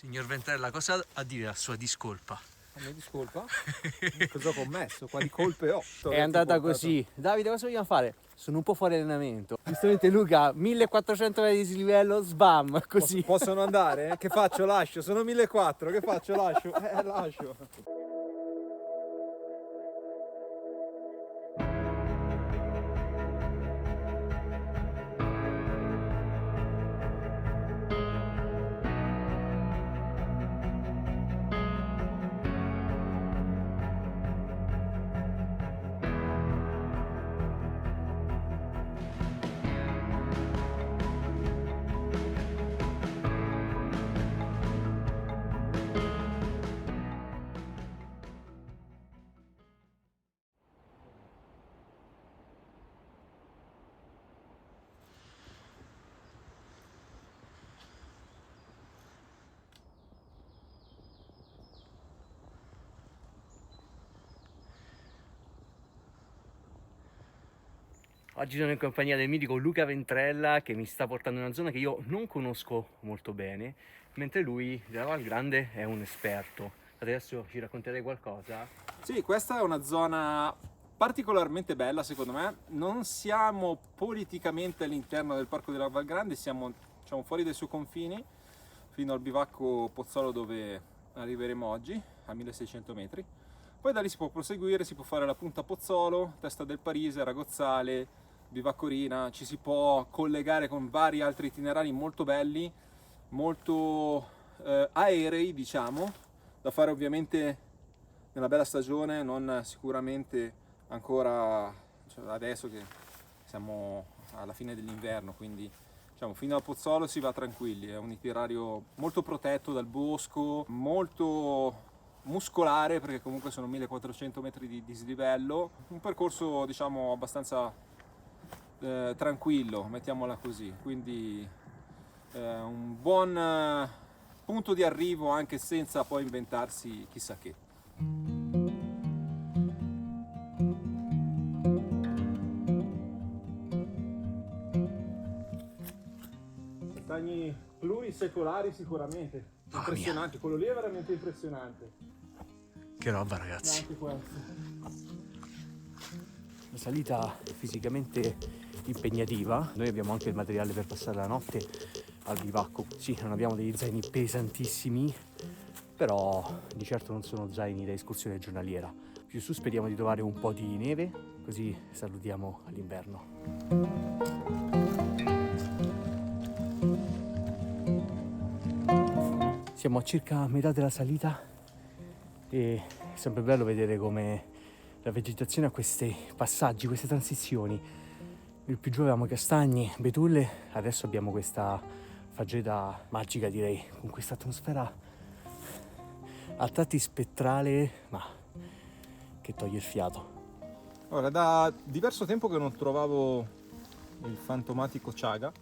Signor Ventrella, cosa ha a dire a sua discolpa? A me discolpa? Cosa ho commesso? Quali colpe ho? È andata così. Davide, cosa vogliamo fare? Sono un po' fuori allenamento. Giustamente Luca, 1400 metri di dislivello, sbam, così. Possono andare? Che faccio? Lascio? Sono 1400, che faccio? Lascio? Lascio. Oggi sono in compagnia del mitico Luca Ventrella che mi sta portando in una zona che io non conosco molto bene, mentre lui della Val Grande è un esperto. Adesso ci racconterei qualcosa. Sì, questa è una zona particolarmente bella secondo me. Non siamo politicamente all'interno del Parco della Val Grande, siamo diciamo, fuori dai suoi confini, fino al bivacco Pozzolo dove arriveremo oggi, a 1600 metri. Poi da lì si può proseguire, si può fare la punta Pozzolo, Testa del Parise, Ragozzale, Bivacco Rina, ci si può collegare con vari altri itinerari molto belli, molto aerei diciamo, da fare ovviamente nella bella stagione, non sicuramente ancora cioè adesso che siamo alla fine dell'inverno, quindi diciamo fino a Pozzolo si va tranquilli, è un itinerario molto protetto dal bosco, molto muscolare perché comunque sono 1400 metri di dislivello, un percorso diciamo abbastanza tranquillo, mettiamola così, quindi un buon punto di arrivo anche senza poi inventarsi chissà che. Stagni plurisecolari sicuramente, impressionante, quello lì è veramente impressionante. Che roba, ragazzi. Anche questo. La salita è fisicamente impegnativa, noi abbiamo anche il materiale per passare la notte al bivacco. Sì, non abbiamo degli zaini pesantissimi, però di certo non sono zaini da escursione giornaliera. Più su speriamo di trovare un po' di neve, così salutiamo l'inverno. Siamo a circa metà della salita e è sempre bello vedere come la vegetazione ha questi passaggi, queste transizioni. Più giù avevamo castagni, betulle, adesso abbiamo questa faggeta magica direi, con questa atmosfera a tratti spettrale, ma che toglie il fiato. Ora, da diverso tempo che non trovavo il fantomatico chaga,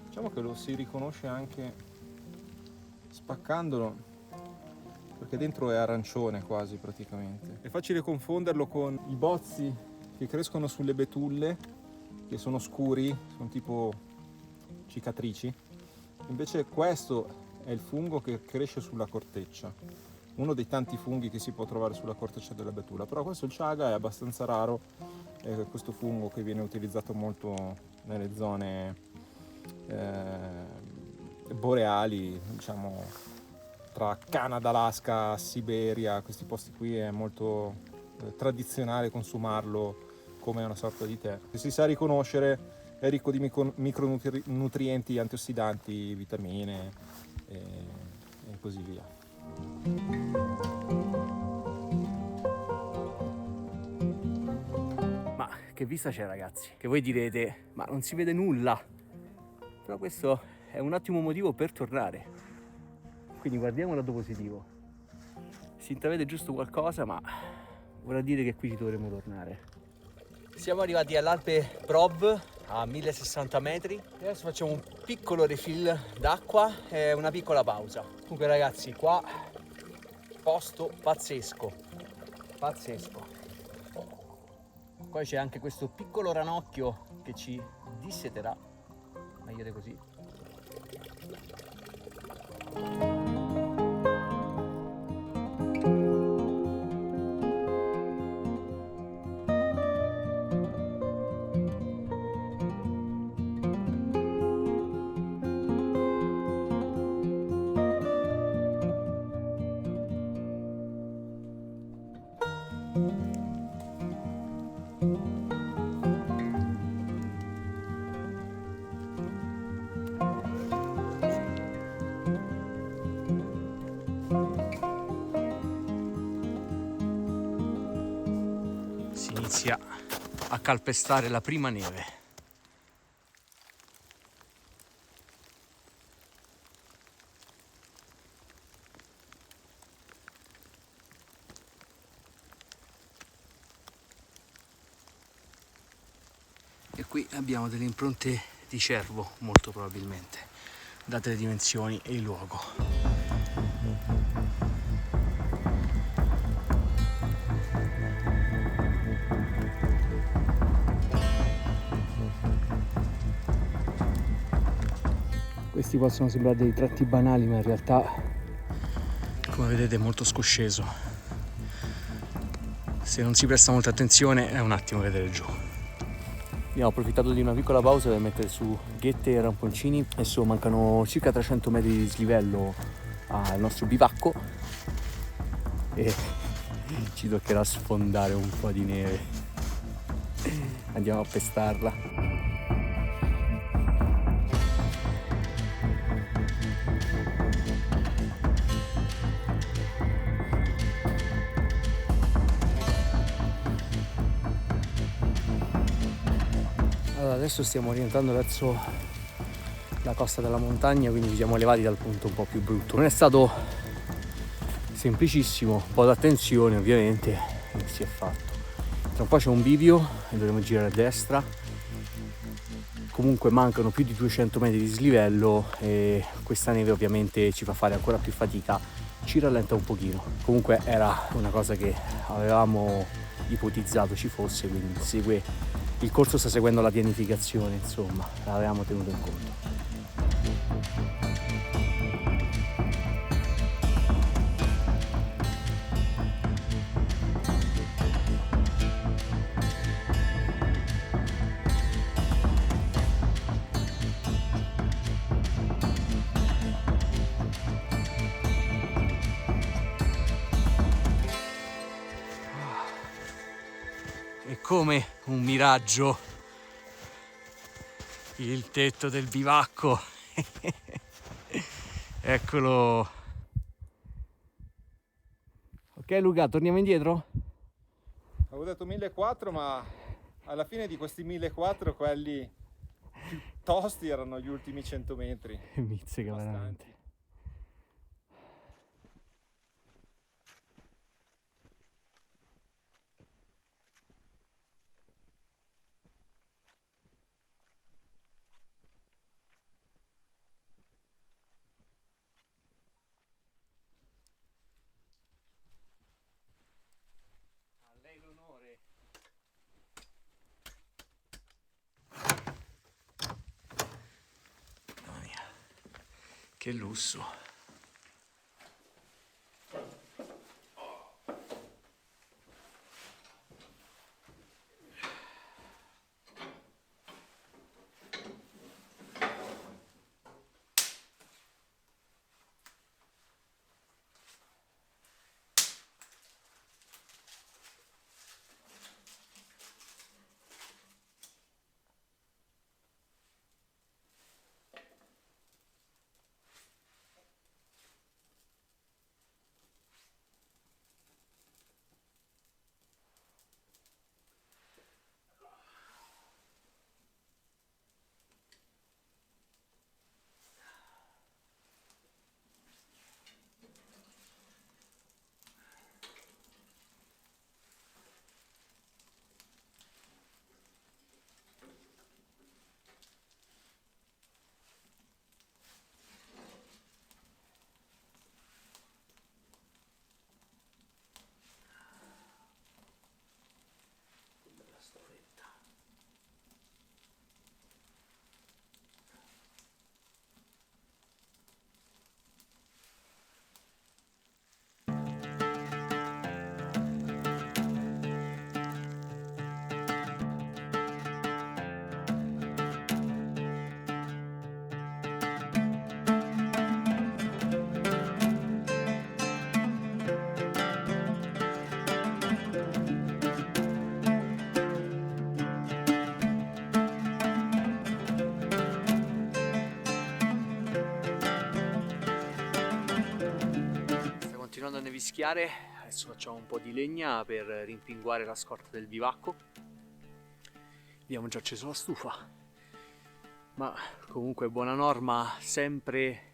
diciamo che lo si riconosce anche spaccandolo, perché dentro è arancione quasi praticamente. È facile confonderlo con i bozzi che crescono sulle betulle, che sono scuri, sono tipo cicatrici. Invece questo è il fungo che cresce sulla corteccia, uno dei tanti funghi che si può trovare sulla corteccia della betulla, però questo il chaga è abbastanza raro, è questo fungo che viene utilizzato molto nelle zone boreali, diciamo tra Canada, Alaska, Siberia, questi posti qui è molto tradizionale consumarlo come una sorta di tè. Se si sa riconoscere è ricco di micronutrienti, antiossidanti, vitamine e così via. Ma che vista c'è ragazzi? Che voi direte, ma non si vede nulla. Però questo è un ottimo motivo per tornare. Quindi guardiamo il lato positivo. Si intravede giusto qualcosa, ma vorrà dire che qui ci dovremo tornare. Siamo arrivati all'Alpe Prov a 1060 metri. E adesso facciamo un piccolo refill d'acqua e una piccola pausa. Comunque ragazzi, qua posto pazzesco. Pazzesco. Poi c'è anche questo piccolo ranocchio che ci disseterà. Meglio di così. inizia a calpestare la prima neve. E qui abbiamo delle impronte di cervo, molto probabilmente, date le dimensioni e il luogo. Questi possono sembrare dei tratti banali, ma in realtà, come vedete, è molto scosceso. Se non si presta molta attenzione è un attimo vedere giù. Abbiamo approfittato di una piccola pausa per mettere su ghette e ramponcini. Adesso mancano circa 300 metri di dislivello al nostro bivacco e ci toccherà sfondare un po' di neve. Andiamo a pestarla. Allora, adesso stiamo rientrando verso la costa della montagna, quindi ci siamo elevati dal punto un po' più brutto. Non è stato semplicissimo, un po' d'attenzione ovviamente, e si è fatto. Tra un po' c'è un bivio e dovremo girare a destra. Comunque mancano più di 200 metri di dislivello e questa neve ovviamente ci fa fare ancora più fatica, ci rallenta un pochino. Comunque era una cosa che avevamo ipotizzato ci fosse, quindi il corso sta seguendo la pianificazione, insomma, l'avevamo tenuto in conto. E come un miraggio il tetto del bivacco. Eccolo. Ok Luca, torniamo indietro? Avevo detto 1400, ma alla fine di questi 1400 quelli più tosti erano gli ultimi 100 metri. Mizzica veramente. L'onore. Mamma mia, che lusso. Continuando a nevischiare, adesso facciamo un po' di legna per rimpinguare la scorta del bivacco. Abbiamo già acceso la stufa, ma comunque buona norma sempre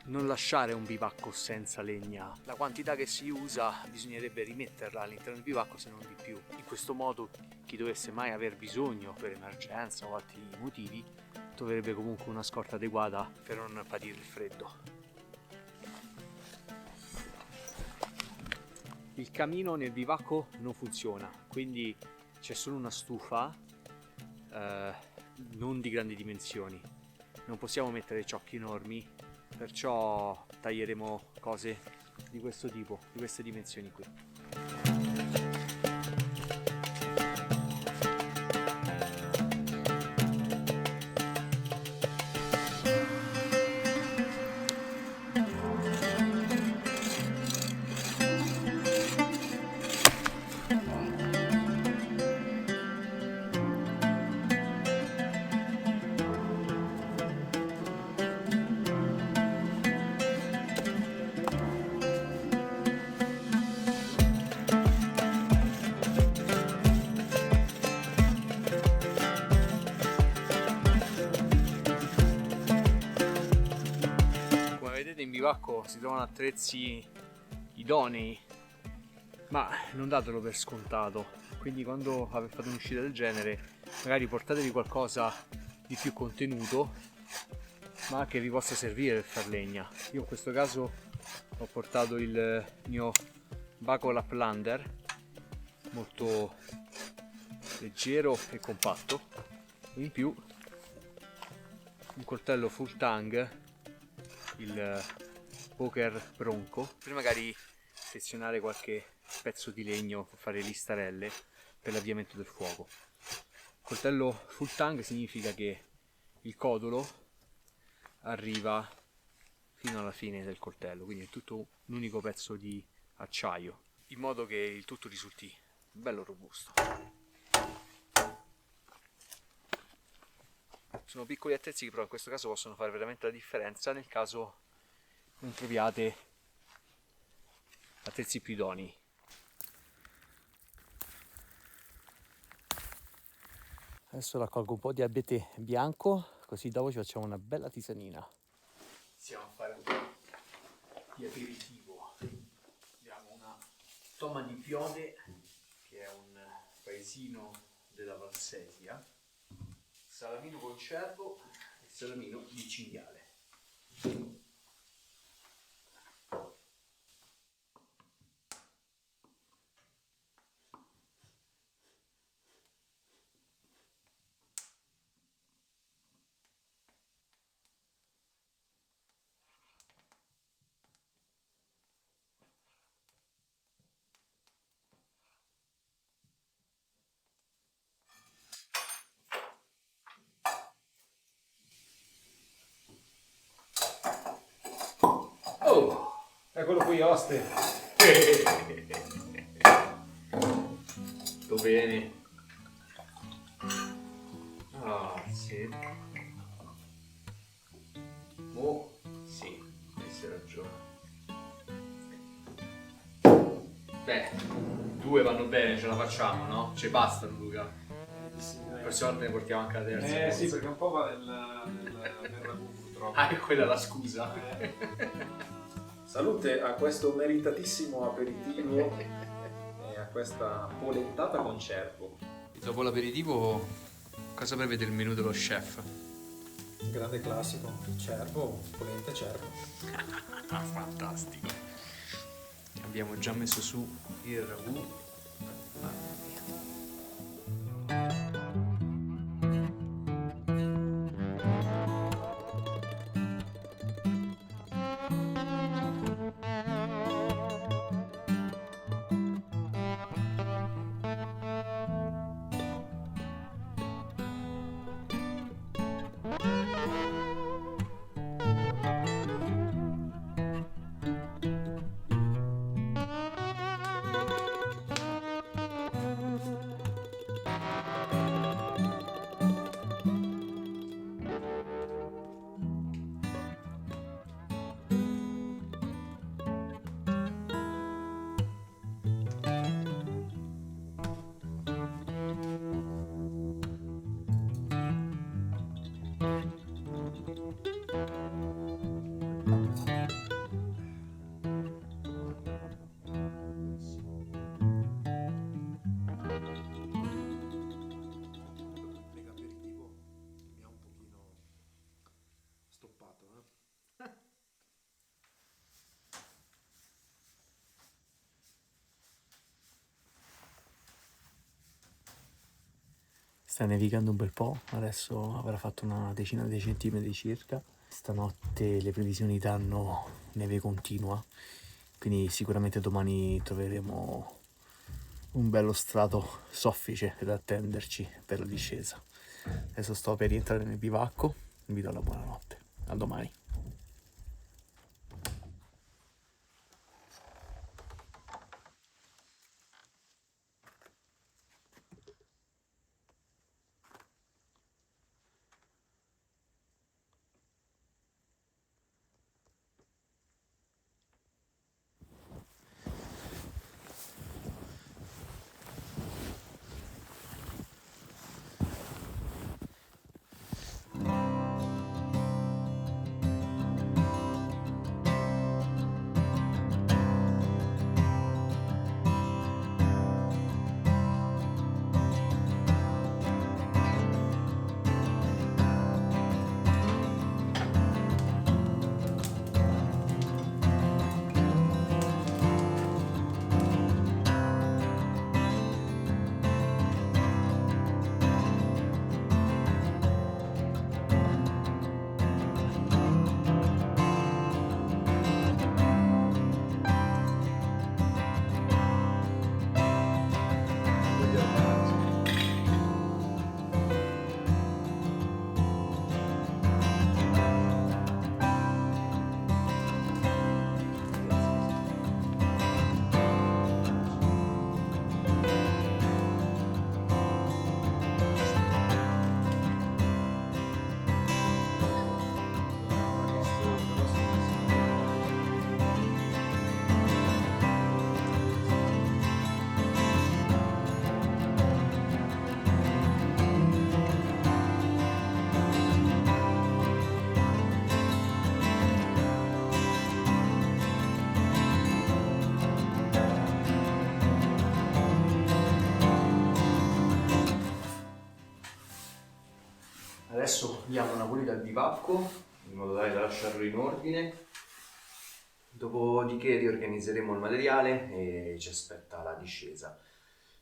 non lasciare un bivacco senza legna. La quantità che si usa bisognerebbe rimetterla all'interno del bivacco, se non di più. In questo modo chi dovesse mai aver bisogno per emergenza o altri motivi troverebbe comunque una scorta adeguata per non patire il freddo. Il camino nel bivacco non funziona, quindi c'è solo una stufa, non di grandi dimensioni. Non possiamo mettere ciocchi enormi, perciò taglieremo cose di questo tipo, di queste dimensioni qui. In bivacco si trovano attrezzi idonei, ma non datelo per scontato, quindi quando fate un'uscita del genere magari portatevi qualcosa di più contenuto ma che vi possa servire per far legna. Io in questo caso ho portato il mio Bako Laplander, molto leggero e compatto, e in più un coltello full tang, il Poker Bronco, per magari sezionare qualche pezzo di legno per fare listarelle per l'avviamento del fuoco. Coltello full tang significa che il codolo arriva fino alla fine del coltello, quindi è tutto un unico pezzo di acciaio, in modo che il tutto risulti bello robusto. Sono piccoli attrezzi che però in questo caso possono fare veramente la differenza nel caso non troviate attrezzi più idonei. Adesso raccolgo un po' di abete bianco, così dopo ci facciamo una bella tisanina. Iniziamo a fare un po' di aperitivo. Abbiamo una Tomma di Pione, che è un paesino della Valsesia, salamino con cervo e salamino di cinghiale. Eccolo qui, oste. Sto bene. Ah, sì. Oh, sì, hai ragione. Beh, 2 vanno bene, ce la facciamo, no? Ci bastano, Luca. La prossima volta ne portiamo anche la terza. Sì, perché un po' va nel ragù, purtroppo. Ah, è quella la scusa. Salute a questo meritatissimo aperitivo e a questa polentata con cervo. Dopo l'aperitivo, cosa prevede il menù dello chef? Grande classico, cervo, polente cervo. Fantastico. Abbiamo già messo su il ragù. Mamma mia. Mega aperitivo mi ha un pochino stoppato, Sta nevicando un bel po', adesso avrà fatto una decina di centimetri circa. Stanotte le previsioni danno neve continua, quindi sicuramente domani troveremo un bello strato soffice ad attenderci per la discesa. Adesso sto per rientrare nel bivacco, vi do la buonanotte. A domani. Adesso diamo una pulita al bivacco in modo tale da lasciarlo in ordine, dopodiché riorganizzeremo il materiale e ci aspetta la discesa.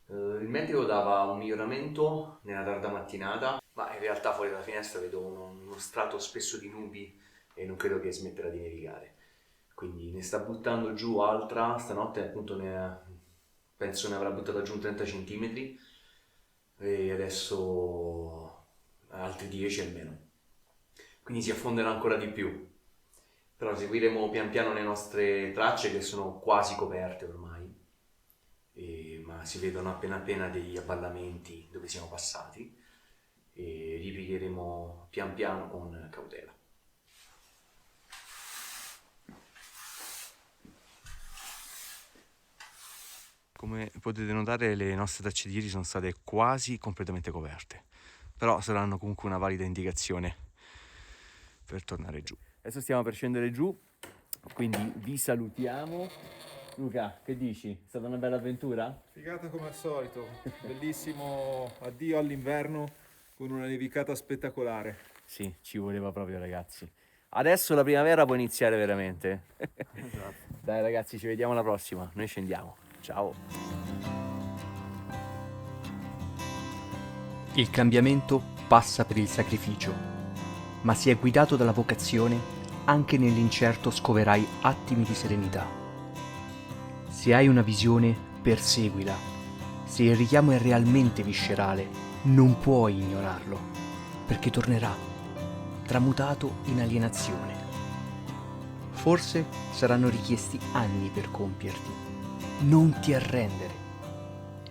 Il meteo dava un miglioramento nella tarda mattinata, ma in realtà fuori dalla finestra vedo uno strato spesso di nubi e non credo che smetterà di nevicare. Quindi ne sta buttando giù altra, stanotte appunto penso ne avrà buttata giù un 30 cm e adesso altri 10 almeno, quindi si affonderà ancora di più, però seguiremo pian piano le nostre tracce che sono quasi coperte ormai, ma si vedono appena appena degli avvallamenti dove siamo passati e ripiegheremo pian piano con cautela. Come potete notare, le nostre tracce di ieri sono state quasi completamente coperte, però saranno comunque una valida indicazione per tornare giù. Adesso stiamo per scendere giù, quindi vi salutiamo. Luca, che dici? È stata una bella avventura? Figata come al solito, bellissimo addio all'inverno con una nevicata spettacolare. Sì, ci voleva proprio, ragazzi. Adesso la primavera può iniziare veramente. Esatto. Dai ragazzi, ci vediamo alla prossima. Noi scendiamo. Ciao. Il cambiamento passa per il sacrificio, ma se è guidato dalla vocazione, anche nell'incerto scoverai attimi di serenità. Se hai una visione, perseguila. Se il richiamo è realmente viscerale, non puoi ignorarlo, perché tornerà, tramutato in alienazione. Forse saranno richiesti anni per compierti. Non ti arrendere.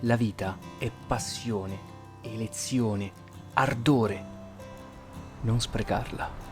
La vita è passione, elezione, ardore. Non sprecarla.